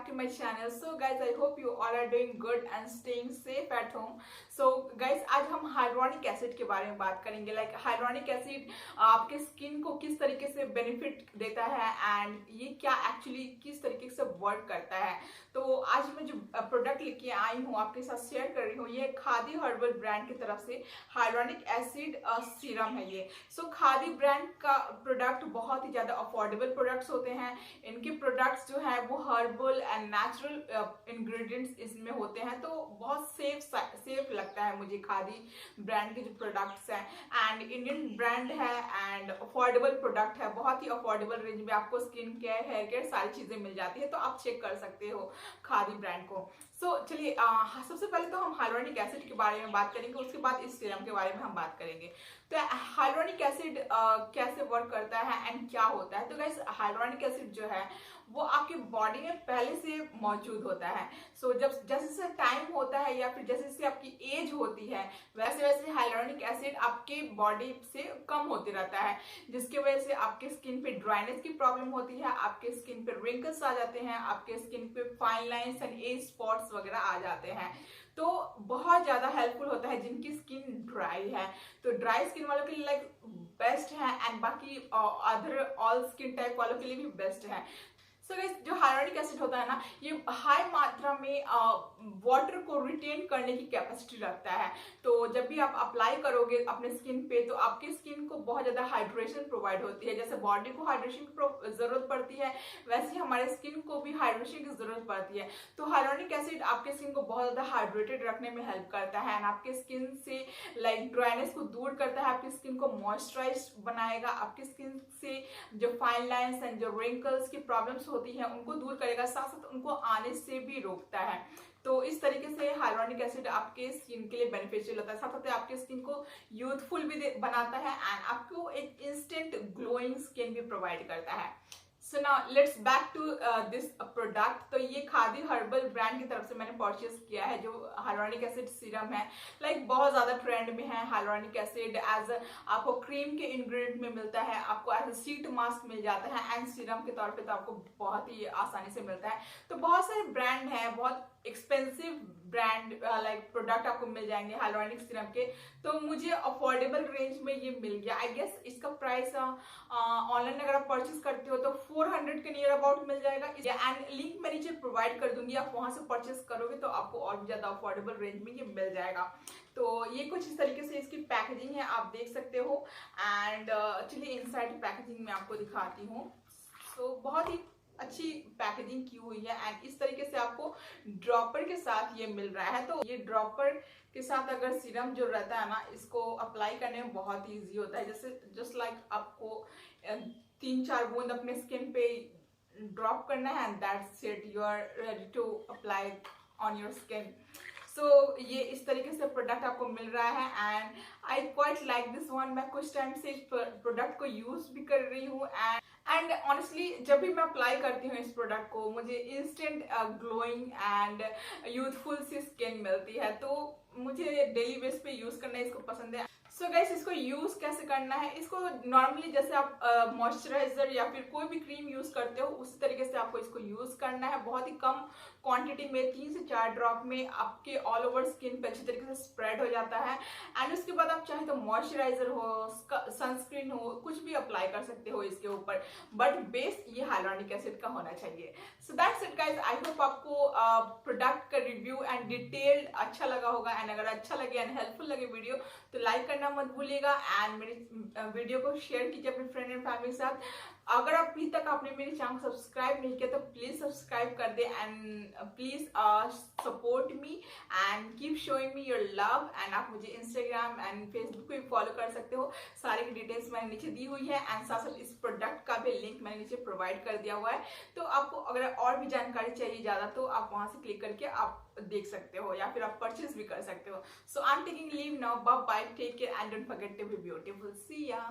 to my channel. So guys, I hope you all are doing good and staying safe at home. So guys, आज हम hyaluronic acid के बारे में बात करेंगे। हाइलोरॉनिक एसिड आपके स्किन को किस तरीके से बेनिफिट देता है एंड ये क्या एक्चुअली किस तरीके से वर्क करता है। तो आज मैं जो प्रोडक्ट लेके आई हूँ आपके साथ शेयर कर रही हूँ, ये खादी हर्बल ब्रांड की तरफ से हाइलोरॉनिक एसिड सीरम है ये। सो खादी ब्रांड का प्रोडक्ट बहुत ही ज़्यादा अफोर्डेबल प्रोडक्ट्स होते हैं। इनके प्रोडक्ट्स जो है वो हर्बल एंड नेचुरल इंग्रेडिएंट्स इसमें होते हैं, तो बहुत सेफ लगता है मुझे खादी ब्रांड के जो प्रोडक्ट्स हैं। एंड इंडियन ब्रांड है एंड अफोर्डेबल प्रोडक्ट है, बहुत ही अफोर्डेबल रेंज में आपको स्किन केयर, हेयर केयर सारी चीज़ें मिल जाती है, तो आप चेक कर सकते हो खादी ब्रांड को। सो चलिए सबसे पहले तो हम हाइलोरॉनिक एसिड के बारे में बात करेंगे, उसके बाद इस सीरम के बारे में हम बात करेंगे। तो हाइलोरॉनिक एसिड कैसे वर्क करता है एंड क्या होता है। तो गाइस, हाइलोरॉनिक एसिड जो है वो आपकी बॉडी में पहले से मौजूद होता है। सो जब जैसे जैसे टाइम होता है या फिर जैसे जैसे आपकी एज होती है वैसे वैसे हाइलोरॉनिक एसिड आपके बॉडी से कम होते रहता है, जिसकी वजह से आपके स्किन पे ड्राइनेस की प्रॉब्लम होती है, आपके स्किन पे रिंकल्स आ जाते हैं, आपके स्किन पे fine lines and as spots वगैरह आ जाते हैं। तो बहुत ज्यादा हेल्पफुल होता है जिनकी स्किन ड्राई है। तो ड्राई स्किन वालों के लिए बेस्ट है एंड बाकी अदर ऑल स्किन टाइप वालों के लिए भी बेस्ट है। सो गाइस, जो हाइलोरॉनिक एसिड होता है ना, ये हाई मात्रा में वाटर को रिटेन करने की कैपेसिटी रखता है। तो जब भी आप अप्लाई करोगे अपने स्किन पे तो आपकी स्किन को बहुत ज़्यादा हाइड्रेशन प्रोवाइड होती है। जैसे बॉडी को हाइड्रेशन की ज़रूरत पड़ती है, वैसे ही हमारे स्किन को भी हाइड्रेशन की ज़रूरत पड़ती है। तो हाइलोरॉनिक एसिड आपके स्किन को बहुत ज़्यादा हाइड्रेटेड रखने में हेल्प करता है एंड आपके स्किन से ड्राइनेस को दूर करता है, आपकी स्किन को मॉइस्चराइज बनाएगा, आपकी स्किन से जो फाइन लाइन्स एंड जो रिंकल्स की प्रॉब्लम्स होती है उनको दूर करेगा, साथ साथ उनको आने से भी रोकता है। तो इस तरीके से हाइलोरॉनिक एसिड आपके स्किन के लिए बेनिफिशियल होता है, साथ साथ आपके स्किन को यूथफुल भी बनाता है एंड आपको एक इंस्टेंट ग्लोइंग स्किन भी प्रोवाइड करता है। So now let's back to this product. तो ये खादी हर्बल ब्रांड की तरफ से मैंने परचेज किया है जो हाइलोरॉनिक एसिड सीरम है। बहुत ज़्यादा ट्रेंड में है हाइलोरॉनिक एसिड। एज आपको क्रीम के इंग्रेडिएंट में मिलता है, आपको एज अ शीट मास्क मिल जाता है एंड सीरम के तौर पे तो आपको बहुत ही आसानी से मिलता है। तो बहुत सारे ब्रांड हैं, बहुत एक्सपेंसिव ब्रांड प्रोडक्ट आपको मिल जाएंगे हाइलोरॉनिक सीरम के, तो मुझे अफोर्डेबल रेंज में ये मिल गया। आई गेस इसका प्राइस ऑनलाइन अगर आप परचेज करते हो तो 400 के नियर अबाउट मिल जाएगा एंड लिंक मैं नीचे प्रोवाइड कर दूंगी, आप वहां से परचेज करोगे तो आपको और भी ज्यादा अफोर्डेबल रेंज में ये मिल जाएगा। तो ये कुछ इस तरीके से इसकी पैकेजिंग है, आप देख सकते हो। एंड चलिए इनसाइड पैकेजिंग में आपको दिखाती हूँ। तो बहुत ही अच्छी पैकेजिंग की हुई है एंड इस तरीके से आपको ड्रॉपर के साथ ये मिल रहा है। तो ये ड्रॉपर के साथ अगर सीरम जो रहता है ना, इसको अप्लाई करने में बहुत ईजी होता है। जैसे जस्ट आपको 3-4 बूंद अपने स्किन पे ड्रॉप करना है and that's it, you are ready to apply on your skin. So ये इस तरीके से प्रोडक्ट आपको मिल रहा है and I quite like this one. मैं कुछ टाइम से इस प्रोडक्ट को यूज भी कर रही हूँ एंड ऑनेस्टली जब भी मैं अप्लाई करती हूँ इस प्रोडक्ट को मुझे इंस्टेंट ग्लोइंग एंड यूथफुल सी स्किन मिलती है। तो मुझे डेली बेस पे यूज करना इसको पसंद है। सो गाइस, इसको यूज कैसे करना है, इसको नॉर्मली जैसे आप मॉइस्चराइजर या फिर कोई भी क्रीम यूज करते हो उसी तरीके से आपको इसको यूज करना है। बहुत ही कम क्वांटिटी में 3 से 4 ड्रॉप में आपके ऑल ओवर स्किन पे अच्छी तरीके से स्प्रेड हो जाता है एंड उसके बाद आप चाहे तो मॉइस्चराइजर हो, सनस्क्रीन हो, कुछ भी अप्लाई कर सकते हो इसके ऊपर, बट बेस ये हाइलोरॉनिक एसिड का होना चाहिए। So that's it guys, I hope आपको प्रोडक्ट का रिव्यू एंड डिटेल अच्छा लगा होगा एंड अगर अच्छा लगे एंड हेल्पफुल लगे वीडियो तो लाइक करना मत भूलिएगा एंड मेरी वीडियो को शेयर कीजिए अपने फ्रेंड एंड फैमिली के साथ। अगर अभी तक आपने मेरे चैनल को सब्सक्राइब नहीं किया तो प्लीज सब्सक्राइब कर दे and please support me and keep showing me your love. And आप मुझे इंस्टाग्राम एंड फेसबुक पे फॉलो कर सकते हो, सारी की डिटेल्स मैंने नीचे दी हुई है एंड साथ साथ इस प्रोडक्ट का भी लिंक मैंने नीचे प्रोवाइड कर दिया हुआ है। तो आपको अगर और भी जानकारी चाहिए ज़्यादा तो आप वहाँ से क्लिक करके आप देख सकते हो या फिर आप परचेज भी कर सकते हो। So I am taking leave now, bye bye, take care and don't forget to be beautiful. See या।